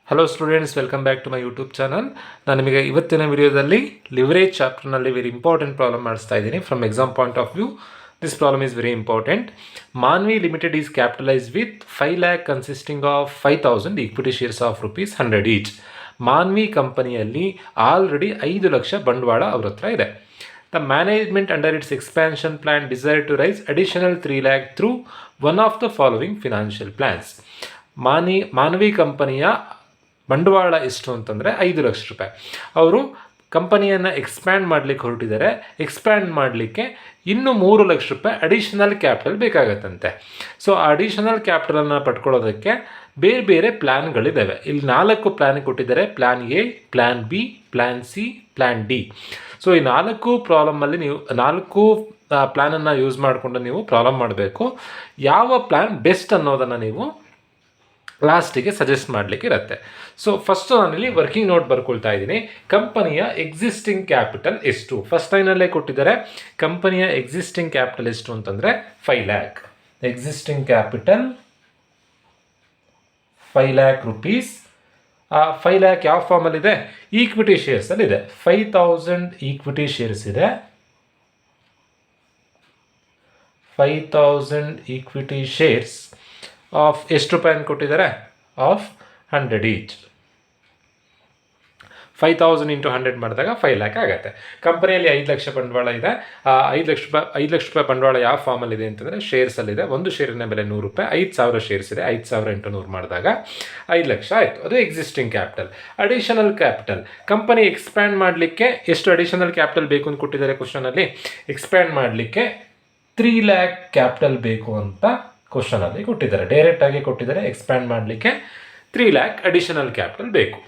Hello students, welcome back to my YouTube channel. ನಾನು ನಿಮಗೆ ಇವತ್ತಿನ ವಿಡಿಯೋದಲ್ಲಿ ಲಿವರೇಜ್ ಚಾಪ್ಟರ್ನಲ್ಲಿ ವೆರಿ ಇಂಪಾರ್ಟೆಂಟ್ ಪ್ರಾಬ್ಲಮ್ ಮಾಡಿಸ್ತಾ ಇದ್ದೀನಿ. From exam point of view this problem is very important. Manvi limited is capitalised with 5 lakh consisting of 5,000 equity shares of rupees 100 each. Manvi ಕಂಪನಿಯಲ್ಲಿ already 5 lakh ಬಂಡವಾಳ ಅವ್ರ ಹತ್ರ ಇದೆ. The management under its expansion plan desire to raise additional 3 lakh through one of the following financial plans. Manvi ಕಂಪನಿಯ ಬಂಡವಾಳ ಎಷ್ಟು ಅಂತಂದರೆ 5 ಲಕ್ಷ ರೂಪಾಯಿ. ಅವರು ಕಂಪನಿಯನ್ನು ಎಕ್ಸ್ಪ್ಯಾಂಡ್ ಮಾಡಲಿಕ್ಕೆ ಹೊರಟಿದ್ದಾರೆ. ಎಕ್ಸ್ಪ್ಯಾಂಡ್ ಮಾಡಲಿಕ್ಕೆ ಇನ್ನೂ 3 ಲಕ್ಷ ರೂಪಾಯಿ ಅಡಿಷನಲ್ ಕ್ಯಾಪಿಟಲ್ ಬೇಕಾಗತ್ತಂತೆ. ಸೊ ಆ ಅಡಿಷನಲ್ ಕ್ಯಾಪಿಟಲನ್ನು ಪಡ್ಕೊಳ್ಳೋದಕ್ಕೆ ಬೇರೆ ಬೇರೆ ಪ್ಲ್ಯಾನ್ಗಳಿದ್ದಾವೆ. ಇಲ್ಲಿ 4 ಪ್ಲ್ಯಾನ್ ಕೊಟ್ಟಿದ್ದಾರೆ. Plan A, plan B, plan C, plan D. So ಈ 4 ಪ್ರಾಬ್ಲಮಲ್ಲಿ ನೀವು 4 ಪ್ಲ್ಯಾನನ್ನು ಯೂಸ್ ಮಾಡಿಕೊಂಡು ನೀವು ಪ್ರಾಬ್ಲಮ್ ಮಾಡಬೇಕು. ಯಾವ ಪ್ಲ್ಯಾನ್ ಬೆಸ್ಟ್ ಅನ್ನೋದನ್ನು ನೀವು ಲಾಸ್ಟಿಗೆ ಸಜೆಸ್ಟ್ ಮಾಡಲಿಕ್ಕೆ ಇರುತ್ತೆ. ಸೊ ಫಸ್ಟು ನಾನಿಲ್ಲಿ ವರ್ಕಿಂಗ್ ನೋಟ್ ಬರ್ಕೊಳ್ತಾ ಇದ್ದೀನಿ. ಕಂಪನಿಯ ಎಕ್ಸಿಸ್ಟಿಂಗ್ ಕ್ಯಾಪಿಟಲ್ ಎಷ್ಟು? ಫಸ್ಟ್ ಲೈನಲ್ಲೇ ಕೊಟ್ಟಿದ್ದಾರೆ. ಕಂಪನಿಯ ಎಕ್ಸಿಸ್ಟಿಂಗ್ ಕ್ಯಾಪಿಟಲ್ ಎಷ್ಟು ಅಂತಂದರೆ 5 lakh. Existing capital 5 lakh rupees. 5 lakh ಯಾವ ಫಾರ್ಮಲ್ಲಿದೆ? ಈಕ್ವಿಟಿ ಶೇರ್ಸಲ್ಲಿದೆ. 5,000 ಈಕ್ವಿಟಿ ಶೇರ್ಸ್ ಇದೆ. 5,000 ಈಕ್ವಿಟಿ ಶೇರ್ಸ್ ಆಫ್ ಎಷ್ಟು ರೂಪಾಯಿ ಅಂತ ಕೊಟ್ಟಿದ್ದಾರೆ? Of 100 each. 5,000 ಇಂಟು 100 ಮಾಡಿದಾಗ 5 lakh ಆಗುತ್ತೆ. ಕಂಪನಿಯಲ್ಲಿ 5 ಲಕ್ಷ ಬಂಡವಾಳ ಇದೆ. 5 ಲಕ್ಷ ರೂಪಾಯಿ ಬಂಡವಾಳ ಯಾವ ಫಾರ್ಮಲ್ಲಿದೆ ಅಂತಂದರೆ ಶೇರ್ಸಲ್ಲಿದೆ. ಒಂದು ಶೇರಿನ ಬೆಲೆ 100 ರೂಪಾಯಿ. 5,000 ಶೇರ್ಸ್ ಇದೆ. 5,000 ಇಂಟು 100 ಮಾಡಿದಾಗ 5 ಲಕ್ಷ ಆಯಿತು. ಅದು existing capital. Additional capital, company expand ಮಾಡಲಿಕ್ಕೆ ಎಷ್ಟು ಅಡಿಷನಲ್ ಕ್ಯಾಪಿಟಲ್ ಬೇಕು ಅಂತ ಕೊಟ್ಟಿದ್ದಾರೆ ಕ್ವಶನಲ್ಲಿ. ಎಕ್ಸ್ಪ್ಯಾಂಡ್ ಮಾಡಲಿಕ್ಕೆ 3 lakh ಕ್ಯಾಪಿಟಲ್ ಬೇಕು ಅಂತ ಕ್ವಶನಲ್ಲಿ ಕೊಟ್ಟಿದ್ದಾರೆ. ಡೈರೆಕ್ಟಾಗಿ ಕೊಟ್ಟಿದ್ದಾರೆ. ಎಕ್ಸ್ಪ್ಯಾಂಡ್ ಮಾಡಲಿಕ್ಕೆ 3 lakh ಅಡಿಷನಲ್ ಕ್ಯಾಪಿಟಲ್ ಬೇಕು.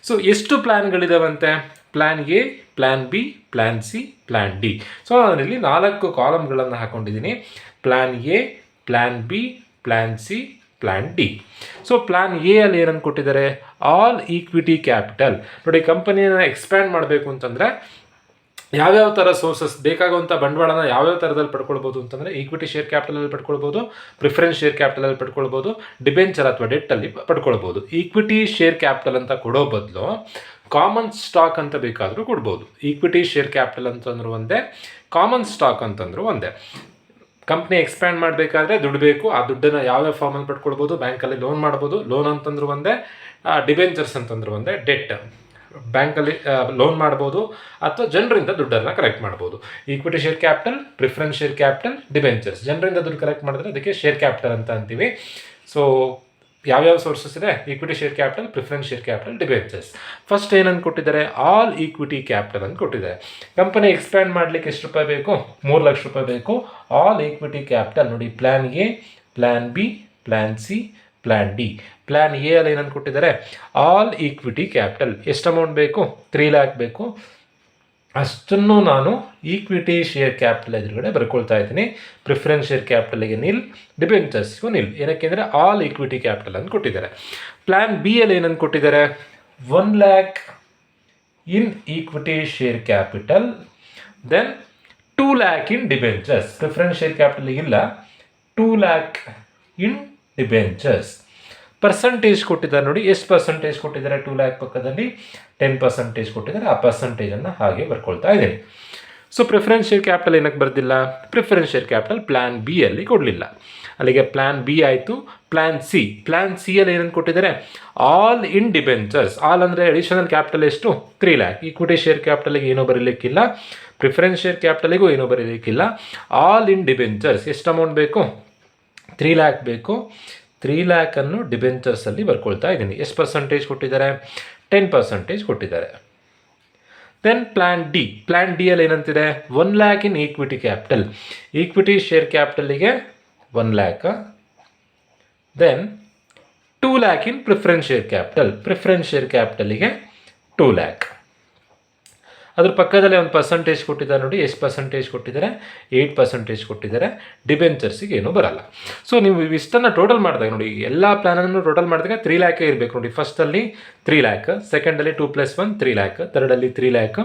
ಸೊ ಎಷ್ಟು ಪ್ಲ್ಯಾನ್ಗಳಿದಾವಂತೆ? Plan A, plan B, plan C, plan D. So ನಾನಿಲ್ಲಿ 4 ಕಾಲಮ್ಗಳನ್ನು ಹಾಕ್ಕೊಂಡಿದ್ದೀನಿ. Plan A, plan B, plan C, plan D. So plan A ಅಲ್ಲಿ ಏನಂತ ಕೊಟ್ಟಿದ್ದಾರೆ? All equity capital. ನೋಡಿ, ಕಂಪನಿಯನ್ನು ಎಕ್ಸ್ಪ್ಯಾಂಡ್ ಮಾಡಬೇಕು ಅಂತಂದರೆ ಯಾವ್ಯಾವ ಥರ ಸೋರ್ಸಸ್ ಬೇಕಾಗುವಂಥ ಬಂಡವಾಳನ ಯಾವ್ಯಾವ ಥರದಲ್ಲಿ ಪಡ್ಕೊಳ್ಬೋದು ಅಂತಂದರೆ ಈಕ್ವಿಟಿ ಶೇರ್ ಕ್ಯಾಪಿಟಲಲ್ಲಿ ಪಡ್ಕೊಳ್ಬೋದು, ಪ್ರಿಫರೆನ್ಸ್ ಶೇರ್ ಕ್ಯಾಪಿಟಲಲ್ಲಿ ಪಡ್ಕೊಳ್ಬೋದು, ಡಿಬೆಂಚರ್ ಅಥವಾ ಡೆಟ್ಟಲ್ಲಿ ಪಡ್ಕೊಳ್ಬೋದು. ಈಕ್ವಿಟಿ ಶೇರ್ ಕ್ಯಾಪಿಟಲ್ ಅಂತ ಕೊಡೋ ಬದಲು ಕಾಮನ್ ಸ್ಟಾಕ್ ಅಂತ ಬೇಕಾದರೂ ಕೊಡ್ಬೋದು. ಈಕ್ವಿಟಿ ಶೇರ್ ಕ್ಯಾಪಿಟಲ್ ಅಂತಂದ್ರೂ ಒಂದೇ, ಕಾಮನ್ ಸ್ಟಾಕ್ ಅಂತಂದ್ರೂ ಒಂದೇ. ಕಂಪ್ನಿ ಎಕ್ಸ್ಪ್ಯಾಂಡ್ ಮಾಡಬೇಕಾದ್ರೆ ದುಡ್ಡು ಬೇಕು. ಆ ದುಡ್ಡನ್ನು ಯಾವ್ಯಾವ ಫಾರ್ಮಲ್ಲಿ ಪಡ್ಕೊಳ್ಬೋದು? ಬ್ಯಾಂಕಲ್ಲಿ ಲೋನ್ ಮಾಡ್ಬೋದು. ಲೋನ್ ಅಂತಂದ್ರೂ ಒಂದೇ, ಡಿಬೆಂಚರ್ಸ್ ಅಂತಂದ್ರೂ ಒಂದೇ, ಡೆಟ್ ಬ್ಯಾಂಕಲ್ಲಿ ಲೋನ್ ಮಾಡ್ಬೋದು ಅಥವಾ ಜನರಿಂದ ದುಡ್ಡನ್ನು ಕಲೆಕ್ಟ್ ಮಾಡ್ಬೋದು. Equity share capital, preference share capital, debentures. ಜನರಿಂದ ದುಡ್ಡು ಕಲೆಕ್ಟ್ ಮಾಡಿದ್ರೆ ಅದಕ್ಕೆ ಶೇರ್ ಕ್ಯಾಪಿಟಲ್ ಅಂತ ಅಂತೀವಿ. ಸೊ ಯಾವ್ಯಾವ ಸೋರ್ಸಸ್ ಇದೆ? Equity share capital, preference share capital, debentures. First ಏನಂತ ಕೊಟ್ಟಿದ್ದಾರೆ? ಆಲ್ ಈಕ್ವಿಟಿ ಕ್ಯಾಪಿಟಲ್ ಅಂತ ಕೊಟ್ಟಿದ್ದಾರೆ. ಕಂಪನಿ ಎಕ್ಸ್ಪ್ಯಾಂಡ್ ಮಾಡಲಿಕ್ಕೆ ಎಷ್ಟು ರೂಪಾಯಿ ಬೇಕು? 3 ಲಕ್ಷ ರೂಪಾಯಿ ಬೇಕು. ಆಲ್ ಈಕ್ವಿಟಿ ಕ್ಯಾಪಿಟಲ್ ನೋಡಿ, plan A, plan B, plan C, plan D. Plan A ಅಲ್ಲಿ ಏನಂತ ಕೊಟ್ಟಿದ್ದಾರೆ? All equity capital. ಎಷ್ಟು ಅಮೌಂಟ್ ಬೇಕು? 3 lakh ಬೇಕು. ಅಷ್ಟನ್ನು ನಾನು ಈಕ್ವಿಟಿ ಶೇರ್ ಕ್ಯಾಪಿಟಲ್ ಎದುರುಗಡೆ ಬರ್ಕೊಳ್ತಾ ಇದ್ದೀನಿ. ಪ್ರಿಫರೆನ್ಸ್ ಶೇರ್ ಕ್ಯಾಪಿಟಲ್ಗೆ ನಿಲ್, ಡಿಬೆಂಚರ್ಸ್ಗೂ ನಿಲ್. ಏನಕ್ಕೆ ಅಂದರೆ ಆಲ್ ಈಕ್ವಿಟಿ ಕ್ಯಾಪಿಟಲ್ ಅಂತ ಕೊಟ್ಟಿದ್ದಾರೆ. ಪ್ಲ್ಯಾನ್ ಬಿ ಅಲ್ಲಿ ಏನಂತ ಕೊಟ್ಟಿದ್ದಾರೆ? 1 lakh in equity share capital, then 2 lakh in debentures. Preference share capital ಇಲ್ಲ, 2 lakh ಇನ್ ಡಿಬೆಂಚರ್ಸ್. ಪರ್ಸಂಟೇಜ್ ಕೊಟ್ಟಿದ್ದಾರೆ ನೋಡಿ. ಎಷ್ಟು ಪರ್ಸಂಟೇಜ್ ಕೊಟ್ಟಿದ್ದಾರೆ? 2 lakh ಪಕ್ಕದಲ್ಲಿ 10% ಕೊಟ್ಟಿದ್ದಾರೆ. ಆ ಪರ್ಸಂಟೇಜನ್ನು ಹಾಗೆ ಬರ್ಕೊಳ್ತಾ ಇದ್ದೀನಿ. ಸೊ ಪ್ರಿಫರೆನ್ಸ್ ಶೇರ್ ಕ್ಯಾಪಿಟಲ್ ಏನಕ್ಕೆ ಬರ್ದಿಲ್ಲ? Preference share capital plan B ಅಲ್ಲಿ ಕೊಡಲಿಲ್ಲ. ಅಲ್ಲಿಗೆ ಪ್ಲ್ಯಾನ್ ಬಿ ಆಯಿತು. ಪ್ಲ್ಯಾನ್ ಸಿ, ಪ್ಲ್ಯಾನ್ ಸಿ ಅಲ್ಲಿ ಏನಂತ ಕೊಟ್ಟಿದ್ದಾರೆ? All in debentures. ಆಲ್ ಅಂದರೆ ಅಡಿಷನಲ್ ಕ್ಯಾಪಿಟಲ್ ಎಷ್ಟು? 3 lakh. ಈಕ್ವಿಟಿ ಶೇರ್ ಕ್ಯಾಪಿಟಲ್ಗೆ ಏನೂ ಬರೀಲಿಕ್ಕಿಲ್ಲ, ಪ್ರಿಫರೆನ್ಸ್ ಶೇರ್ ಕ್ಯಾಪಿಟಲ್ಗೂ ಏನೂ ಬರೀಲಿಕ್ಕಿಲ್ಲ. All in debentures. ಎಷ್ಟು ಅಮೌಂಟ್ ಬೇಕು? 3 lakh ಬೇಕು. 3 lakh ಅನ್ನು ಡಿಬೆಂಚರ್ಸಲ್ಲಿ ಬರ್ಕೊಳ್ತಾ ಇದ್ದೀನಿ. ಎಷ್ಟು ಪರ್ಸಂಟೇಜ್ ಕೊಟ್ಟಿದ್ದಾರೆ? 10% ಕೊಟ್ಟಿದ್ದಾರೆ. Then plan D. Plan D ಅಲ್ಲಿ ಏನಂತಿದೆ? 1 lakh in equity capital. Equity share ಕ್ಯಾಪಿಟಲಿಗೆ 1 lakh. Then 2 lakh in preference share capital. Preference share ಕ್ಯಾಪಿಟಲಿಗೆ 2 lakh. ಅದ್ರ ಪಕ್ಕದಲ್ಲೇ ಒಂದು ಪರ್ಸೆಂಟೇಜ್ ಕೊಟ್ಟಿದ್ದಾರೆ ನೋಡಿ, ಎಷ್ಟು ಪರ್ಸೆಂಟೇಜ್ ಕೊಟ್ಟಿದ್ದಾರೆ, 8% ಕೊಟ್ಟಿದ್ದಾರೆ. ಡಿಬೆಂಚರ್ಸಿಗೆ ಏನೂ ಬರಲ್ಲ. ಸೊ ನೀವು ಇಷ್ಟನ್ನು ಟೋಟಲ್ ಮಾಡಿದಾಗ ನೋಡಿ, ಎಲ್ಲ ಪ್ಲಾನನ್ನು ಟೋಟಲ್ ಮಾಡಿದಾಗ 3 ಲ್ಯಾಕೇ ಇರಬೇಕು ನೋಡಿ. ಫಸ್ಟಲ್ಲಿ 3 ಲ್ಯಾಕ್, ಸೆಕೆಂಡಲ್ಲಿ 2+1 3 ಲ್ಯಾಕ್, ಥರ್ಡಲ್ಲಿ 3 ಲ್ಯಾಕ್,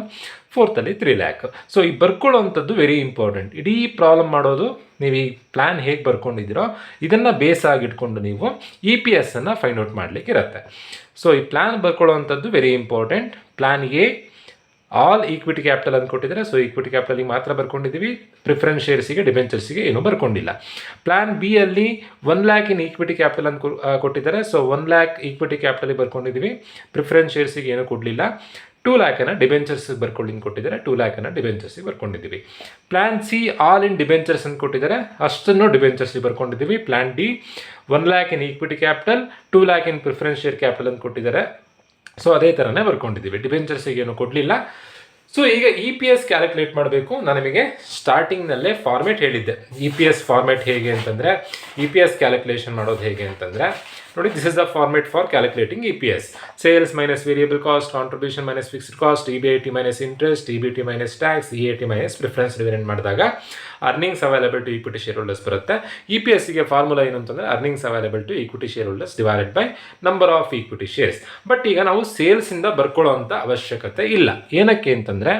ಫೋರ್ತಲ್ಲಿ 3 ಲ್ಯಾಕ್. ಸೊ ಈ ಬರ್ಕೊಳ್ಳೋವಂಥದ್ದು ವೆರಿ ಇಂಪಾರ್ಟೆಂಟ್. ಇಡೀ ಪ್ರಾಬ್ಲಮ್ ಮಾಡೋದು ನೀವು ಈ ಪ್ಲ್ಯಾನ್ ಹೇಗೆ ಬರ್ಕೊಂಡಿದ್ದೀರೋ ಇದನ್ನು ಬೇಸ್ ಆಗಿಟ್ಕೊಂಡು ನೀವು EPS ಅನ್ನು ಫೈಂಡ್ ಔಟ್ ಮಾಡಲಿಕ್ಕೆ ಇರುತ್ತೆ. ಸೊ ಈ ಪ್ಲ್ಯಾನ್ ಬರ್ಕೊಳ್ಳೋವಂಥದ್ದು very important. Plan A all equity capital ಅಂತ ಕೊಟ್ಟಿದ್ದಾರೆ. ಸೊ ಈಕ್ವಿಟಿ ಕ್ಯಾಪಿಟಲಿಗೆ ಮಾತ್ರ ಬರ್ಕೊಂಡಿದ್ದೀವಿ, ಪ್ರಿಫರೆನ್ಸ್ ಶೇರ್ಸಿಗೆ ಡಿಬೆಂಚರ್ಸಿಗೆ ಏನೂ ಬರ್ಕೊಂಡಿಲ್ಲ. ಪ್ಲ್ಯಾನ್ ಬಿ ಅಲ್ಲಿ 1 ಲ್ಯಾಕ್ ಇನ್ ಈಕ್ವಿಟಿ ಕ್ಯಾಪಿಟಲ್ ಅಂತ ಕೊಟ್ಟಿದ್ದಾರೆ. ಸೊ 1 ಲ್ಯಾಕ್ ಈಕ್ವಿಟಿ ಕ್ಯಾಪಿಟಲಿಗೆ ಬರ್ಕೊಂಡಿದ್ದೀವಿ, ಪ್ರಿಫರೆನ್ಸ್ ಶೇರ್ಸಿಗೆ ಏನೂ ಕೊಡಲಿಲ್ಲ. 2 ಲ್ಯಾಕನ್ನು ಡಿಬೆಂಚರ್ಸಿಗೆ ಬರ್ಕೊಳ್ಳಿ ಕೊಟ್ಟಿದ್ದಾರೆ, 2 ಲ್ಯಾಕನ್ನು ಡಿಬೆಂಚರ್ಸಿಗೆ ಬರ್ಕೊಂಡಿದ್ದೀವಿ. Plan C all in debentures ಅಂತ ಕೊಟ್ಟಿದ್ದಾರೆ, ಅಷ್ಟನ್ನು ಡಿಬೆಂಚರ್ಸಿಗೆ ಬರ್ಕೊಂಡಿದ್ದೀವಿ. Plan D 1 lakh in equity capital, 2 lakh in preference share capital ಅಂತ ಕೊಟ್ಟಿದ್ದಾರೆ. ಸೊ ಅದೇ ಥರನೇ ಬರ್ಕೊಂಡಿದ್ದೀವಿ, ಡಿಬೆಂಚರ್ಸಿಗೆ ಏನು ಕೊಡಲಿಲ್ಲ. ಸೊ ಈಗ EPS ಕ್ಯಾಲ್ಕುಲೇಟ್ ಮಾಡಬೇಕು. ನಾನು ನಿಮಗೆ ಸ್ಟಾರ್ಟಿಂಗ್ನಲ್ಲೇ ಫಾರ್ಮೇಟ್ ಹೇಳಿದ್ದೆ. EPS ಫಾರ್ಮೇಟ್ ಹೇಗೆ ಅಂತಂದರೆ, EPS ಕ್ಯಾಲ್ಕುಲೇಷನ್ ಮಾಡೋದು ಹೇಗೆ ಅಂತಂದರೆ ನೋಡಿ, this is the format for calculating EPS. Sales minus variable cost, contribution minus fixed cost, EBIT minus interest, EBT minus tax, EAT minus preference dividend ಮಾಡಿದಾಗ earnings available to equity share holders ಬರುತ್ತೆ. EPSಗೆ formula ಏನು ಅಂತಂದರೆ earnings available to equity share holders divided by number of equity shares. But ಈಗ ನಾವು ಸೇಲ್ಸಿಂದ ಬರ್ಕೊಳ್ಳೋವಂಥ ಅವಶ್ಯಕತೆ ಇಲ್ಲ. ಏನಕ್ಕೆ ಅಂತಂದರೆ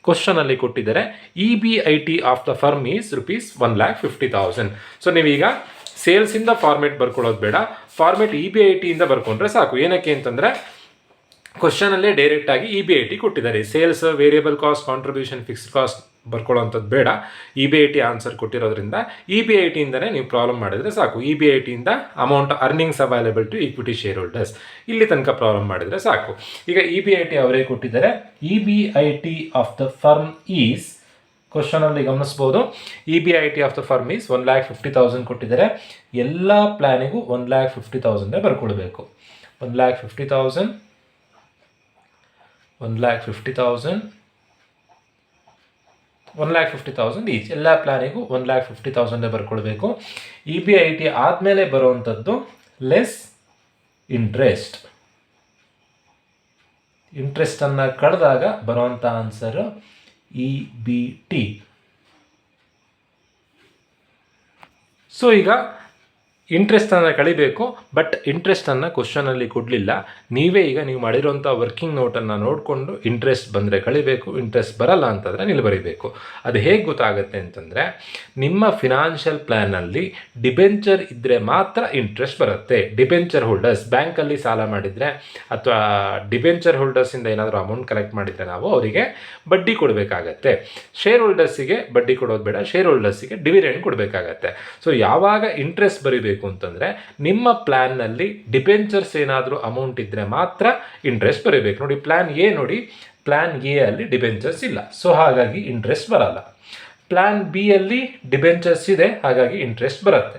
ಕ್ವಶನಲ್ಲಿ ಕೊಟ್ಟಿದ್ದಾರೆ EBIT of the firm is ₹1,50,000. So ನೀವೀಗ ಸೇಲ್ಸಿಂದ ಫಾರ್ಮೇಟ್ ಬರ್ಕೊಳ್ಳೋದು ಬೇಡ, ಫಾರ್ಮೇಟ್ EBIT ಇಂದ ಬರ್ಕೊಂಡ್ರೆ ಸಾಕು. ಏನಕ್ಕೆ ಅಂತಂದರೆ ಕ್ವಶನಲ್ಲೇ ಡೈರೆಕ್ಟಾಗಿ EBIT ಕೊಟ್ಟಿದ್ದಾರೆ. Sales, variable cost, contribution, fixed cost ಬರ್ಕೊಳ್ಳೋವಂಥದ್ದು ಬೇಡ. EBIT ಆನ್ಸರ್ ಕೊಟ್ಟಿರೋದ್ರಿಂದ EBIT ಇಂದನೇ ನೀವು ಪ್ರಾಬ್ಲಮ್ ಮಾಡಿದರೆ ಸಾಕು. EBIT ಇಂದ amount earnings available to equity share holders, ಇಲ್ಲಿ ತನಕ ಪ್ರಾಬ್ಲಮ್ ಮಾಡಿದರೆ ಸಾಕು. ಈಗ EBIT ಅವರೇ ಕೊಟ್ಟಿದ್ದಾರೆ. EBIT of the firm is, ಕ್ವಶನಲ್ಲಿ ಗಮನಿಸ್ಬೋದು, EBIT of the firm is 1,50,000 ಕೊಟ್ಟಿದ್ದಾರೆ. ಎಲ್ಲ ಪ್ಲ್ಯಾನಿಗೂ 1,50,000 ಬರ್ಕೊಳ್ಬೇಕು. 1,50,000 ಈಚ್, ಎಲ್ಲ ಪ್ಲ್ಯಾನಿಗೂ 1,50,000 ಬರ್ಕೊಳ್ಬೇಕು. EBIT ಆದಮೇಲೆ ಬರುವಂಥದ್ದು ಲೆಸ್ ಇಂಟ್ರೆಸ್ಟನ್ನು ಕಳೆದಾಗ ಬರುವಂಥ ಆನ್ಸರು EBT. ಸೊ ಈಗ ಇಂಟ್ರೆಸ್ಟನ್ನು ಕಳಿಬೇಕು, ಬಟ್ ಇಂಟ್ರೆಸ್ಟನ್ನು ಕ್ವಶನಲ್ಲಿ ಕೊಡಲಿಲ್ಲ. ನೀವೇ ಈಗ ನೀವು ಮಾಡಿರೋಂಥ ವರ್ಕಿಂಗ್ ನೋಟನ್ನು ನೋಡಿಕೊಂಡು ಇಂಟ್ರೆಸ್ಟ್ ಬಂದರೆ ಕಳಿಬೇಕು, ಇಂಟ್ರೆಸ್ಟ್ ಬರಲ್ಲ ಅಂತಂದರೆ ನೀವು ಬರೀಬೇಕು. ಅದು ಹೇಗೆ ಗೊತ್ತಾಗುತ್ತೆ ಅಂತಂದರೆ, ನಿಮ್ಮ ಫಿನಾನ್ಷಿಯಲ್ ಪ್ಲ್ಯಾನಲ್ಲಿ ಡಿಬೆಂಚರ್ ಇದ್ದರೆ ಮಾತ್ರ ಇಂಟ್ರೆಸ್ಟ್ ಬರುತ್ತೆ. ಡಿಬೆಂಚರ್ ಹೋಲ್ಡರ್ಸ್ ಬ್ಯಾಂಕಲ್ಲಿ ಸಾಲ ಮಾಡಿದರೆ ಅಥವಾ ಡಿಬೆಂಚರ್ ಹೋಲ್ಡರ್ಸಿಂದ ಏನಾದರೂ ಅಮೌಂಟ್ ಕಲೆಕ್ಟ್ ಮಾಡಿದರೆ ನಾವು ಅವರಿಗೆ ಬಡ್ಡಿ ಕೊಡಬೇಕಾಗತ್ತೆ. ಶೇರ್ ಹೋಲ್ಡರ್ಸಿಗೆ ಬಡ್ಡಿ ಕೊಡೋದು ಬೇಡ, ಶೇರ್ ಹೋಲ್ಡರ್ಸಿಗೆ ಡಿವಿಡೆಂಡ್ ಕೊಡಬೇಕಾಗತ್ತೆ. ಸೊ ಯಾವಾಗ ಇಂಟ್ರೆಸ್ಟ್ ಬರೀಬೇಕು ಅಂತಂದರೆ ನಿಮ್ಮ ಪ್ಲ್ಯಾನ್ನಲ್ಲಿ ಡಿಬೆಂಚರ್ಸ್ ಏನಾದರೂ ಅಮೌಂಟ್ ಇದ್ದರೆ ಮಾತ್ರ ಇಂಟ್ರೆಸ್ಟ್ ಬರೀಬೇಕು. ನೋಡಿ ಪ್ಲ್ಯಾನ್ ಎ ನೋಡಿ, ಪ್ಲ್ಯಾನ್ ಎ ಅಲ್ಲಿ ಡಿಬೆಂಚರ್ಸ್ ಇಲ್ಲ, ಸೊ ಹಾಗಾಗಿ ಇಂಟ್ರೆಸ್ಟ್ ಬರಲ್ಲ. ಪ್ಲ್ಯಾನ್ ಬಿ ಅಲ್ಲಿ ಡಿಬೆಂಚರ್ಸ್ ಇದೆ, ಹಾಗಾಗಿ ಇಂಟ್ರೆಸ್ಟ್ ಬರುತ್ತೆ.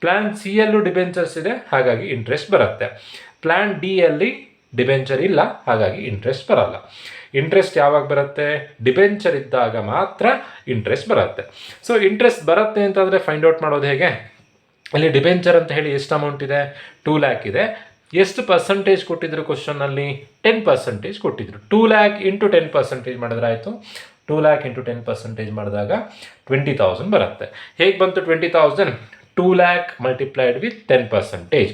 ಪ್ಲ್ಯಾನ್ ಸಿ ಯಲ್ಲೂ ಡಿಬೆಂಚರ್ಸ್ ಇದೆ, ಹಾಗಾಗಿ ಇಂಟ್ರೆಸ್ಟ್ ಬರುತ್ತೆ. ಪ್ಲ್ಯಾನ್ ಡಿ ಅಲ್ಲಿ ಡಿಬೆಂಚರ್ ಇಲ್ಲ, ಹಾಗಾಗಿ ಇಂಟ್ರೆಸ್ಟ್ ಬರಲ್ಲ. ಇಂಟ್ರೆಸ್ಟ್ ಯಾವಾಗ ಬರುತ್ತೆ? ಡಿಬೆಂಚರ್ ಇದ್ದಾಗ ಮಾತ್ರ ಇಂಟ್ರೆಸ್ಟ್ ಬರುತ್ತೆ. ಸೊ ಇಂಟ್ರೆಸ್ಟ್ ಬರುತ್ತೆ ಅಂತಂದರೆ ಫೈಂಡ್ ಔಟ್ ಮಾಡೋದು ಹೇಗೆ? ಅಲ್ಲಿ ಡಿಬೆಂಚರ್ ಅಂತ ಹೇಳಿ ಎಷ್ಟು ಅಮೌಂಟ್ ಇದೆ? 2 ಲ್ಯಾಕ್ ಇದೆ. ಎಷ್ಟು ಪರ್ಸೆಂಟೇಜ್ ಕೊಟ್ಟಿದ್ರು ಕ್ವಶನಲ್ಲಿ? 10% ಕೊಟ್ಟಿದ್ರು. 2 ಲ್ಯಾಕ್ ಇಂಟು 10% ಮಾಡಿದ್ರೆ ಆಯಿತು. 2 ಲ್ಯಾಕ್ ಇಂಟು 10% ಮಾಡಿದಾಗ 20,000 ಬರುತ್ತೆ. ಹೇಗೆ ಬಂತು 20,000? 2 ಲ್ಯಾಕ್ ಮಲ್ಟಿಪ್ಲೈಡ್ ವಿತ್ 10%.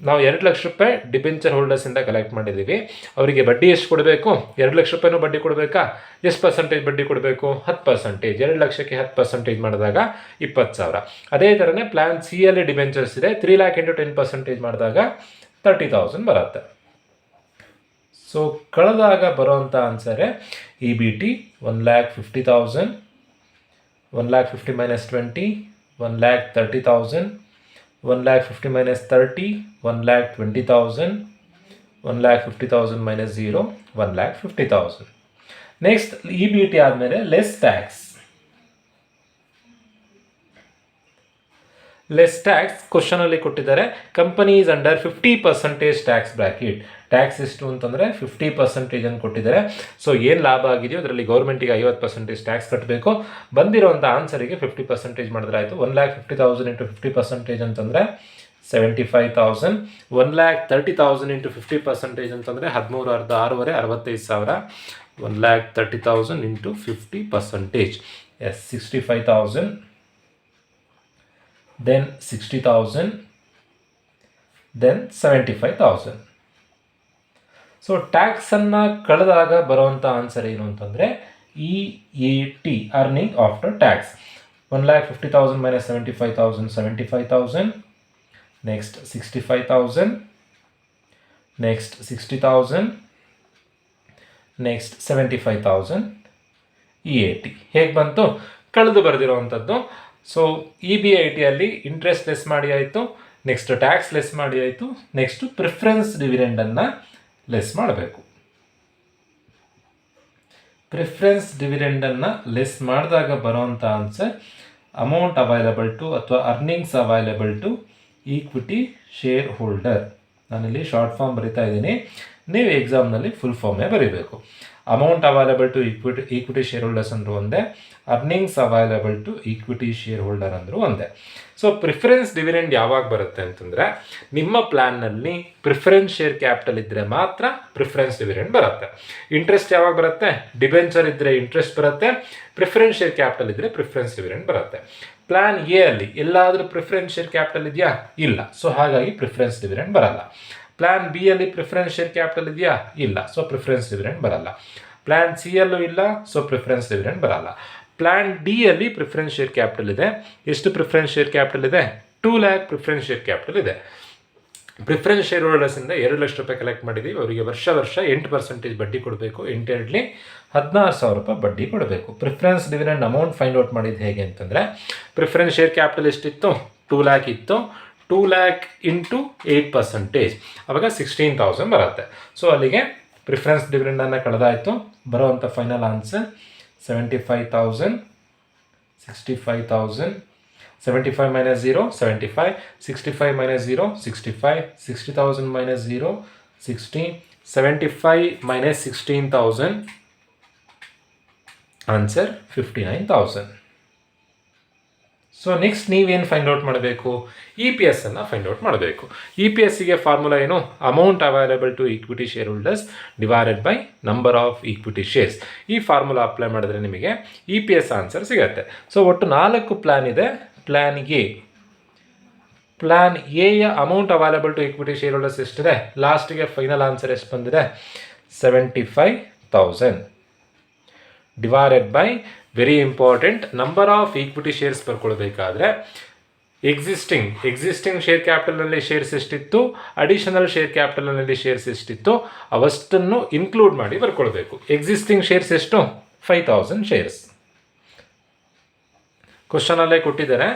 ನಾವು 2 ಲಕ್ಷ ರೂಪಾಯಿ ಡಿಬೆಂಚರ್ ಹೋಲ್ಡರ್ಸಿಂದ ಕಲೆಕ್ಟ್ ಮಾಡಿದ್ದೀವಿ. ಅವರಿಗೆ ಬಡ್ಡಿ ಎಷ್ಟು ಕೊಡಬೇಕು? 2 ಲಕ್ಷ ರೂಪಾಯಿನೂ ಬಡ್ಡಿ ಕೊಡಬೇಕಾ? ಎಷ್ಟು ಪರ್ಸೆಂಟೇಜ್ ಬಡ್ಡಿ ಕೊಡಬೇಕು? 10%. 2 ಲಕ್ಷಕ್ಕೆ 10% ಮಾಡಿದಾಗ 20,000. ಅದೇ ಥರನೇ ಪ್ಲ್ಯಾನ್ ಸಿ ಅಲ್ಲಿ ಡಿಬೆಂಚರ್ಸ್ ಇದೆ, 3 ಲ್ಯಾಕ್ ಇಂಟು 10% ಮಾಡಿದಾಗ 30,000 ಬರುತ್ತೆ. ಸೊ ಕಳೆದಾಗ ಬರೋವಂಥ ಆನ್ಸರೇ EBT 1,50,000, 1,50,000 minus 20, 1,30,000, 1,50,000 minus 30, 1,20,000, 1,50,000 minus 0, 1,50,000. Next, EBT ಆದಮೇಲೆ ಲೆಸ್ ಟ್ಯಾಕ್ಸ್. ಲೆಸ್ ಟ್ಯಾಕ್ಸ್ ಕ್ವಶನಲ್ಲಿ ಕೊಟ್ಟಿದ್ದಾರೆ. Company is under 50% tax bracket. Tax ಎಷ್ಟು ಅಂತಂದರೆ 50% ಅನ್ನು ಕೊಟ್ಟಿದ್ದಾರೆ. ಸೊ ಏನು ಲಾಭ ಆಗಿದೆಯೋ ಅದರಲ್ಲಿ ಗೌರ್ಮೆಂಟಿಗೆ 50% ಟ್ಯಾಕ್ಸ್ ಕಟ್ಟಬೇಕು. ಬಂದಿರೋಂಥ ಆನ್ಸರಿಗೆ 50% ಮಾಡಿದ್ರೆ ಆಯಿತು. 1,50,000 ಇಂಟು 50% ಅಂತಂದರೆ 75,000. 1,30,000 ಇಂಟು 50% ಅಂತಂದರೆ 13 6 65,000. 1,30,000 into 50%. Yes, 65,000, then 60,000, then 75,000. So ಟ್ಯಾಕ್ಸನ್ನು ಕಳೆದಾಗ ಬರುವಂಥ ಆನ್ಸರ್ ಏನು ಅಂತಂದರೆ EAT, earning after tax. 1,50,000 minus 75,000, 75,000. Next 65,000. Next 60,000. Next 75,000 EAT. ಹೇಗೆ ಬಂತು? ಕಳೆದು ಬರೆದಿರುವಂಥದ್ದು. ಸೊ EBIT ಅಲ್ಲಿ ಇಂಟ್ರೆಸ್ಟ್ ಲೆಸ್ ಮಾಡಿ ಆಯಿತು, ನೆಕ್ಸ್ಟ್ ಟ್ಯಾಕ್ಸ್ ಲೆಸ್ ಮಾಡಿ ಆಯಿತು, ನೆಕ್ಸ್ಟು ಪ್ರಿಫರೆನ್ಸ್ ಡಿವಿಡೆಂಡನ್ನು ಲೆಸ್ ಮಾಡಬೇಕು. ಪ್ರಿಫರೆನ್ಸ್ ಡಿವಿಡೆಂಡನ್ನು ಲೆಸ್ ಮಾಡಿದಾಗ ಬರೋವಂಥ ಆನ್ಸರ್ ಅಮೌಂಟ್ ಅವೈಲಬಲ್ ಟು ಅಥವಾ earnings available to equity share holder. ನಾನಿಲ್ಲಿ ಶಾರ್ಟ್ ಫಾರ್ಮ್ ಬರಿತಾ ಇದ್ದೀನಿ, ನೀವು ಎಕ್ಸಾಮ್ನಲ್ಲಿ ಫುಲ್ ಫಾರ್ಮೇ ಬರೀಬೇಕು. Amount available to equity share holders ಅಂದರೂ ಒಂದೇ, earnings available to equity share holder ಅಂದರೂ ಒಂದೇ. ಸೊ ಪ್ರಿಫರೆನ್ಸ್ ಡಿವಿಡೆಂಡ್ ಯಾವಾಗ ಬರುತ್ತೆ ಅಂತಂದರೆ, ನಿಮ್ಮ ಪ್ಲ್ಯಾನ್ನಲ್ಲಿ ಪ್ರಿಫರೆನ್ಸ್ ಶೇರ್ ಕ್ಯಾಪಿಟಲ್ ಇದ್ದರೆ ಮಾತ್ರ ಪ್ರಿಫರೆನ್ಸ್ ಡಿವಿಡೆಂಡ್ ಬರುತ್ತೆ. ಇಂಟ್ರೆಸ್ಟ್ ಯಾವಾಗ ಬರುತ್ತೆ? ಡಿಬೆಂಚರ್ ಇದ್ದರೆ ಇಂಟ್ರೆಸ್ಟ್ ಬರುತ್ತೆ, ಪ್ರಿಫರೆನ್ಸ್ ಶೇರ್ ಕ್ಯಾಪಿಟಲ್ ಇದ್ದರೆ ಪ್ರಿಫರೆನ್ಸ್ ಡಿವಿಡೆಂಡ್ ಬರುತ್ತೆ. ಪ್ಲ್ಯಾನ್ ಎ ಅಲ್ಲಿ ಎಲ್ಲಾದರೂ ಪ್ರಿಫರೆನ್ಸ್ ಶೇರ್ ಕ್ಯಾಪಿಟಲ್ ಇದೆಯಾ? ಇಲ್ಲ. ಸೊ ಹಾಗಾಗಿ ಪ್ರಿಫರೆನ್ಸ್ ಡಿವಿಡೆಂಡ್ ಬರಲ್ಲ. ಪ್ಲ್ಯಾನ್ ಬಿ ಅಲ್ಲಿ ಪ್ರಿಫರೆನ್ಸ್ ಶೇರ್ ಕ್ಯಾಪಿಟಲ್ ಇದೆಯಾ? ಇಲ್ಲ. ಸೊ ಪ್ರಿಫರೆನ್ಸ್ ಡಿವಿಡೆಂಡ್ ಬರಲ್ಲ. ಪ್ಲ್ಯಾನ್ ಸಿ ಯಲ್ಲೂ ಇಲ್ಲ, ಸೊ ಪ್ರಿಫರೆನ್ಸ್ ಡಿವಿಡೆಂಡ್ ಬರಲ್ಲ. ಪ್ಲ್ಯಾನ್ ಡಿ ಅಲ್ಲಿ ಪ್ರಿಫರೆನ್ಸ್ ಶೇರ್ ಕ್ಯಾಪಿಟಲ್ ಇದೆ. ಎಷ್ಟು ಪ್ರಿಫರೆನ್ಸ್ ಶೇರ್ ಕ್ಯಾಪಿಟಲ್ ಇದೆ? 2 lakh ಪ್ರಿಫರೆನ್ಸ್ ಶೇರ್ ಕ್ಯಾಪಿಟಲ್ ಇದೆ. ಪ್ರಿಫರೆನ್ಸ್ ಶೇರ್ ಹೋಲ್ಡರ್ಸಿಂದ 2 ಲಕ್ಷ ರೂಪಾಯಿ ಕಲೆಕ್ಟ್ ಮಾಡಿದ್ದೀವಿ. ಅವರಿಗೆ ವರ್ಷ 8% ಬಡ್ಡಿ ಕೊಡಬೇಕು. ಎಂಟೆರಡ್ಲಿ 16,000 ರೂಪಾಯಿ ಬಡ್ಡಿ ಕೊಡಬೇಕು. Preference dividend amount find out ಮಾಡಿದ್ದು ಹೇಗೆ ಅಂತಂದರೆ, ಪ್ರಿಫರೆನ್ಸ್ ಶೇರ್ ಕ್ಯಾಪಿಟಲ್ ಎಷ್ಟಿತ್ತು? 2 lakh ಇತ್ತು. 2 lakh ಇಂಟು 8%, ಅವಾಗ 16,000 ಬರುತ್ತೆ. ಸೊ ಅಲ್ಲಿಗೆ ಪ್ರಿಫರೆನ್ಸ್ ಡಿವಿಡೆಂಡನ್ನು ಕಳೆದಾಯಿತು. ಬರೋವಂಥ final answer 75,000, 65,000, 75 minus 0, 75, 65 minus 0, 65, 60,000 minus 0, 60, 75 minus 16,000, answer 59,000. So next ನೀವೇನು ಫೈಂಡ್ ಔಟ್ ಮಾಡಬೇಕು? EPS ಅನ್ನು ಫೈಂಡ್ ಔಟ್ ಮಾಡಬೇಕು. EPSಗೆ ಫಾರ್ಮುಲಾ ಏನು? Amount available to equity share holders divided by number of equity shares. ಈ ಫಾರ್ಮುಲಾ ಅಪ್ಲೈ ಮಾಡಿದ್ರೆ ನಿಮಗೆ EPS ಆನ್ಸರ್ ಸಿಗುತ್ತೆ. ಸೊ ಒಟ್ಟು 4 ಪ್ಲ್ಯಾನ್ ಇದೆ. ಪ್ಲ್ಯಾನ್ ಎ, ಪ್ಲ್ಯಾನ್ ಎಯ amount available to equity share holders ಎಷ್ಟಿದೆ? ಲಾಸ್ಟಿಗೆ ಫೈನಲ್ ಆನ್ಸರ್ ಎಷ್ಟು ಬಂದಿದೆ? 75,000 divided by, very important, number of equity shares ಬರ್ಕೊಳ್ಬೇಕಾದ್ರೆ ಎಕ್ಸಿಸ್ಟಿಂಗ್ ಶೇರ್ ಕ್ಯಾಪಿಟಲ್ನಲ್ಲಿ ಶೇರ್ಸ್ ಎಷ್ಟಿತ್ತು, ಅಡಿಷನಲ್ ಶೇರ್ ಕ್ಯಾಪಿಟಲ್ನಲ್ಲಿ ಶೇರ್ಸ್ ಎಷ್ಟಿತ್ತು, ಅವಷ್ಟನ್ನು ಇನ್ಕ್ಲೂಡ್ ಮಾಡಿ ಬರ್ಕೊಳ್ಬೇಕು. ಎಕ್ಸಿಸ್ಟಿಂಗ್ ಶೇರ್ಸ್ ಎಷ್ಟು? 5,000 ಶೇರ್ಸ್. ಕ್ವಶನಲ್ಲೇ ಕೊಟ್ಟಿದ್ದಾರೆ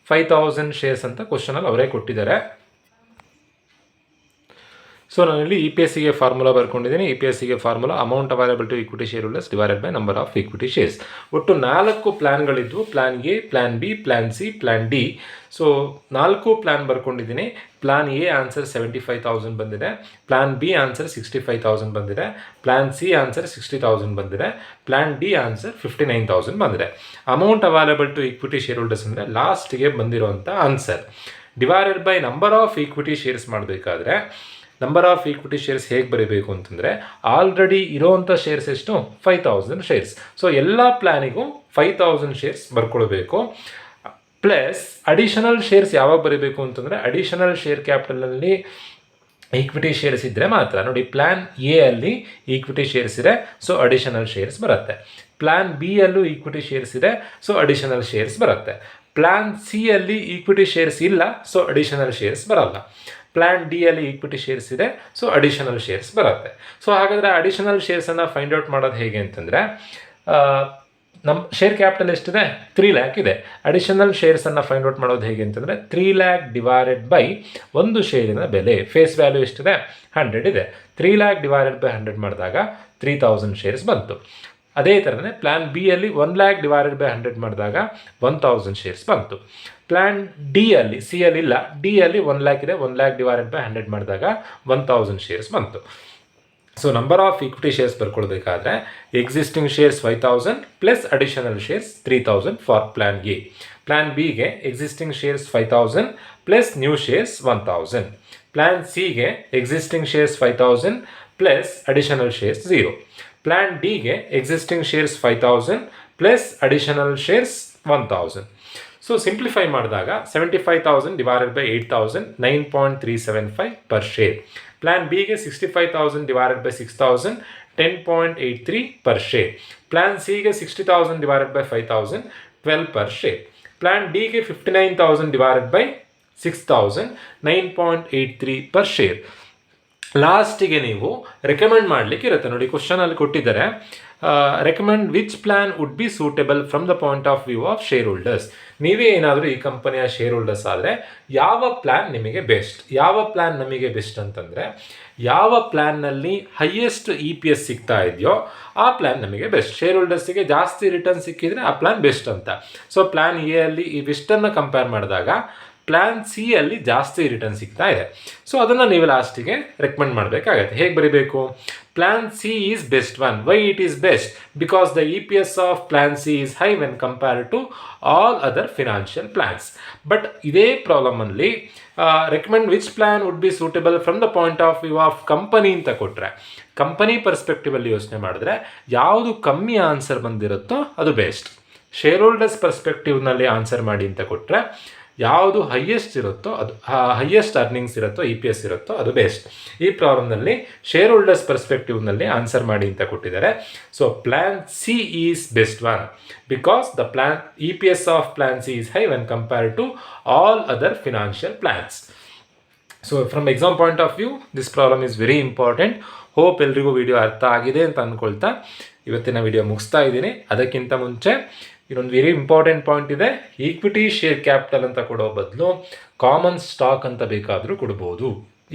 5,000 ಶೇರ್ಸ್ ಅಂತ, ಕ್ವಶನಲ್ಲಿ ಅವರೇ ಕೊಟ್ಟಿದ್ದಾರೆ. ಸೊ ನಾನಿಲ್ಲಿ EPSಗೆ ಫಾರ್ಮುಲಾ ಬರ್ಕೊಂಡಿದ್ದೀನಿ. EPSಗೆ formula amount available to equity share holders divided by number of equity shares. ಒಟ್ಟು 4 ಪ್ಲ್ಯಾನ್ಗಳಿದ್ವು. Plan A, plan B, plan C, plan D. So 4 plan ಬರ್ಕೊಂಡಿದ್ದೀನಿ. ಪ್ಲ್ಯಾನ್ ಎ ಆನ್ಸರ್ 75,000 ಬಂದಿದೆ. ಪ್ಲ್ಯಾನ್ ಬಿ ಆನ್ಸರ್ 65,000 ಬಂದಿದೆ. Plan C answer 60,000 ಬಂದಿದೆ. Plan D answer 59,000 ಬಂದಿದೆ. Amount available to equity share holders ಅಂದರೆ ಲಾಸ್ಟ್ಗೆ ಬಂದಿರುವಂಥ answer divided by number of equity shares ಮಾಡಬೇಕಾದ್ರೆ, number of equity shares ಹೇಗೆ ಬರೀಬೇಕು ಅಂತಂದರೆ, ಆಲ್ರೆಡಿ ಇರೋವಂಥ ಶೇರ್ಸ್ ಎಷ್ಟು? 5,000 ಶೇರ್ಸ್. ಸೊ ಎಲ್ಲ ಪ್ಲ್ಯಾನಿಗೂ 5,000 ಶೇರ್ಸ್ ಬರ್ಕೊಳ್ಬೇಕು. ಪ್ಲಸ್ ಅಡಿಷನಲ್ ಶೇರ್ಸ್ ಯಾವಾಗ ಬರೀಬೇಕು ಅಂತಂದರೆ, ಅಡಿಷನಲ್ ಶೇರ್ ಕ್ಯಾಪಿಟಲ್ನಲ್ಲಿ ಈಕ್ವಿಟಿ ಶೇರ್ಸ್ ಇದ್ದರೆ ಮಾತ್ರ. ನೋಡಿ, ಪ್ಲ್ಯಾನ್ ಎ ಅಲ್ಲಿ ಈಕ್ವಿಟಿ ಶೇರ್ಸ್ ಇದೆ, ಸೊ ಅಡಿಷನಲ್ ಶೇರ್ಸ್ ಬರುತ್ತೆ. ಪ್ಲ್ಯಾನ್ ಬಿ ಅಲ್ಲೂ ಈಕ್ವಿಟಿ ಶೇರ್ಸ್ ಇದೆ, ಸೊ ಅಡಿಷನಲ್ ಶೇರ್ಸ್ ಬರುತ್ತೆ. ಪ್ಲ್ಯಾನ್ ಸಿ ಅಲ್ಲಿ ಈಕ್ವಿಟಿ ಶೇರ್ಸ್ ಇಲ್ಲ, ಸೊ ಅಡಿಷನಲ್ ಶೇರ್ಸ್ ಬರಲ್ಲ. ಪ್ಲ್ಯಾನ್ ಡಿ ಅಲ್ಲಿ ಈಕ್ವಿಟಿ ಶೇರ್ಸ್ ಇದೆ, ಸೊ ಅಡಿಷನಲ್ ಶೇರ್ಸ್ ಬರುತ್ತೆ. ಸೊ ಹಾಗಾದರೆ ಅಡಿಷನಲ್ ಶೇರ್ಸನ್ನು ಫೈಂಡ್ ಔಟ್ ಮಾಡೋದು ಹೇಗೆ ಅಂತಂದರೆ, ನಮ್ಮ ಶೇರ್ ಕ್ಯಾಪಿಟಲ್ ಎಷ್ಟಿದೆ? 3 lakh ಇದೆ. ಅಡಿಷನಲ್ ಶೇರ್ಸನ್ನು ಫೈಂಡ್ ಔಟ್ ಮಾಡೋದು ಹೇಗೆ ಅಂತಂದರೆ, 3 lakh ಡಿವೈಡೆಡ್ ಬೈ ಒಂದು ಶೇರಿನ ಬೆಲೆ, ಫೇಸ್ ವ್ಯಾಲ್ಯೂ ಎಷ್ಟಿದೆ? 100 ಇದೆ. 3 lakh ಡಿವೈಡೆಡ್ ಬೈ 100 ಮಾಡಿದಾಗ 3,000 ಶೇರ್ಸ್ ಬಂತು. ಅದೇ ಥರನೇ ಪ್ಲ್ಯಾನ್ ಬಿ ಅಲ್ಲಿ 1 lakh ಡಿವೈಡೆಡ್ ಬೈ 100 ಮಾಡಿದಾಗ 1,000 ಶೇರ್ಸ್ ಬಂತು. ಪ್ಲ್ಯಾನ್ ಡಿ ಅಲ್ಲಿ, ಸಿ ಅಲ್ಲಿ ಇಲ್ಲ, ಡಿ ಅಲ್ಲಿ 1 lakh ಇದೆ, 1 lakh ಡಿವೈಡೆಡ್ ಬೈ 100 ಮಾಡಿದಾಗ 1,000 ಶೇರ್ಸ್ ಬಂತು. So number of equity shares ಬರ್ಕೊಳ್ಬೇಕಾದ್ರೆ existing shares 5,000 plus additional shares 3,000 for plan A. Plan ಬಿಗೆ existing shares 5,000 plus new shares 1,000. Plan ಸಿಗೆ existing shares 5,000 plus additional shares 0. Plan ಡಿಗೆ existing shares 5000 plus additional shares 1000. So simplify ಮಾಡಿದಾಗ 75,000 divided by 8,000 9.375 per share. Plan ಬಿಗೆ 65,000 divided by 6,000 10.83 per share. Plan ಸಿಗೆ 60,000 divided by 5,000 12 per share. Plan ಡಿಗೆ 59,000 divided by 6,000 9.83 per share. ಲಾಸ್ಟಿಗೆ ನೀವು recommend ಮಾಡಲಿಕ್ಕೆ ಇರುತ್ತೆ ನೋಡಿ, ಕ್ವಶನಲ್ಲಿ ಕೊಟ್ಟಿದ್ದಾರೆ recommend which plan would be suitable from the point of view of share holders. ನೀವೇ ಏನಾದರೂ ಈ ಕಂಪನಿಯ ಶೇರ್ ಹೋಲ್ಡರ್ಸ್ ಆದರೆ ಯಾವ ಪ್ಲ್ಯಾನ್ ನಿಮಗೆ ಬೆಸ್ಟ್? ಯಾವ ಪ್ಲ್ಯಾನ್ ನಮಗೆ ಬೆಸ್ಟ್ ಅಂತಂದರೆ, ಯಾವ ಪ್ಲ್ಯಾನ್ನಲ್ಲಿ ಹೈಯೆಸ್ಟ್ EPS ಸಿಗ್ತಾ ಇದೆಯೋ ಆ ಪ್ಲ್ಯಾನ್ ನಮಗೆ ಬೆಸ್ಟ್. ಶೇರ್ ಹೋಲ್ಡರ್ಸಿಗೆ ಜಾಸ್ತಿ ರಿಟರ್ನ್ ಸಿಕ್ಕಿದರೆ ಆ ಪ್ಲ್ಯಾನ್ ಬೆಸ್ಟ್ ಅಂತ. ಸೊ ಪ್ಲ್ಯಾನ್ ಎ ಅಲ್ಲಿ ಇವಿಷ್ಟನ್ನು ಕಂಪೇರ್ ಮಾಡಿದಾಗ ಪ್ಲ್ಯಾನ್ ಸಿ ಅಲ್ಲಿ ಜಾಸ್ತಿ ರಿಟರ್ನ್ ಸಿಗ್ತಾ ಇದೆ. ಸೊ ಅದನ್ನು ನೀವು ಲಾಸ್ಟಿಗೆ ರೆಕಮೆಂಡ್ ಮಾಡಬೇಕಾಗತ್ತೆ. ಹೇಗೆ ಬರೀಬೇಕು? Plan C is best one. Why it is best? Because the EPS of plan C is high when compared to all other financial plans. But ಇದೇ ಪ್ರಾಬ್ಲಮಲ್ಲಿ recommend which plan would be suitable from the point of view of company ಅಂತ ಕೊಟ್ಟರೆ, company perspectively ಯೋಚನೆ ಮಾಡಿದ್ರೆ ಯಾವುದು ಕಮ್ಮಿ answer ಬಂದಿರುತ್ತೋ ಅದು best. Share holders ಪರ್ಸ್ಪೆಕ್ಟಿವ್ನಲ್ಲಿ ಆನ್ಸರ್ ಮಾಡಿ ಅಂತ ಕೊಟ್ಟರೆ ಯಾವುದು ಹೈಯೆಸ್ಟ್ ಇರುತ್ತೋ ಅದು ಹೈಯೆಸ್ಟ್ ಅರ್ನಿಂಗ್ಸ್ ಇರುತ್ತೋ EPS ಇರುತ್ತೋ ಅದು ಬೆಸ್ಟ್. ಈ ಪ್ರಾಬ್ಲಮ್ನಲ್ಲಿ ಶೇರ್ ಹೋಲ್ಡರ್ಸ್ ಪರ್ಸ್ಪೆಕ್ಟಿವ್ನಲ್ಲಿ ಆನ್ಸರ್ ಮಾಡಿ ಅಂತ ಕೊಟ್ಟಿದ್ದಾರೆ. So plan C is best one because the plan EPS of plan C is high when compared to all other financial plans. So from exam point of view this problem is very important. Hope ಎಲ್ರಿಗೂ video ಅರ್ಥ ಆಗಿದೆ ಅಂತ ಅಂದ್ಕೊಳ್ತಾ ಇವತ್ತಿನ video ಮುಗಿಸ್ತಾ ಇದ್ದೀನಿ. ಅದಕ್ಕಿಂತ ಮುಂಚೆ ಇನ್ನೊಂದು ವೆರಿ ಇಂಪಾರ್ಟೆಂಟ್ ಪಾಯಿಂಟ್ ಇದೆ. ಈಕ್ವಿಟಿ ಶೇರ್ ಕ್ಯಾಪಿಟಲ್ ಅಂತ ಕೊಡೋ ಬದಲು ಕಾಮನ್ ಸ್ಟಾಕ್ ಅಂತ ಬೇಕಾದರೂ ಕೊಡ್ಬೋದು.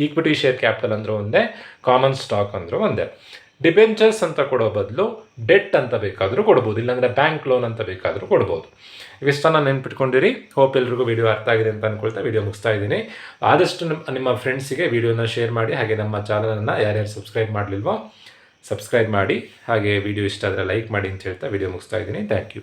ಈಕ್ವಿಟಿ ಶೇರ್ ಕ್ಯಾಪಿಟಲ್ ಅಂದ್ರೆ ಒಂದೇ, ಕಾಮನ್ ಸ್ಟಾಕ್ ಅಂದ್ರೆ ಒಂದೇ. ಡಿಬೆಂಚರ್ಸ್ ಅಂತ ಕೊಡೋ ಬದಲು ಡೆಟ್ ಅಂತ ಬೇಕಾದರೂ ಕೊಡ್ಬೋದು, ಇಲ್ಲಾಂದರೆ ಬ್ಯಾಂಕ್ ಲೋನ್ ಅಂತ ಬೇಕಾದರೂ ಕೊಡ್ಬೋದು. ಇವಿಷ್ಟನ್ನು ನೆನ್ಪಿಟ್ಕೊಂಡಿರಿ. ಹೋಪ್ ಎಲ್ರಿಗೂ ವಿಡಿಯೋ ಅರ್ಥ ಆಗಿದೆ ಅಂತ ಅಂದ್ಕೊಳ್ತಾ ವಿಡಿಯೋ ಮುಗಿಸ್ತಾ ಇದ್ದೀನಿ. ಆದಷ್ಟು ನಿಮ್ಮ ಫ್ರೆಂಡ್ಸಿಗೆ ವಿಡಿಯೋನ ಶೇರ್ ಮಾಡಿ. ಹಾಗೆ ನಮ್ಮ ಚಾನಲನ್ನು ಯಾರ್ಯಾರು ಸಬ್ಸ್ಕ್ರೈಬ್ ಮಾಡಲಿಲ್ವೋ ಸಬ್ಸ್ಕ್ರೈಬ್ ಮಾಡಿ. ಹಾಗೆ ವಿಡಿಯೋ ಇಷ್ಟ ಆದರೆ ಲೈಕ್ ಮಾಡಿ ಅಂತ ಹೇಳ್ತಾ ವಿಡಿಯೋ ಮುಗಿಸ್ತಾ ಇದ್ದೀನಿ. Thank you.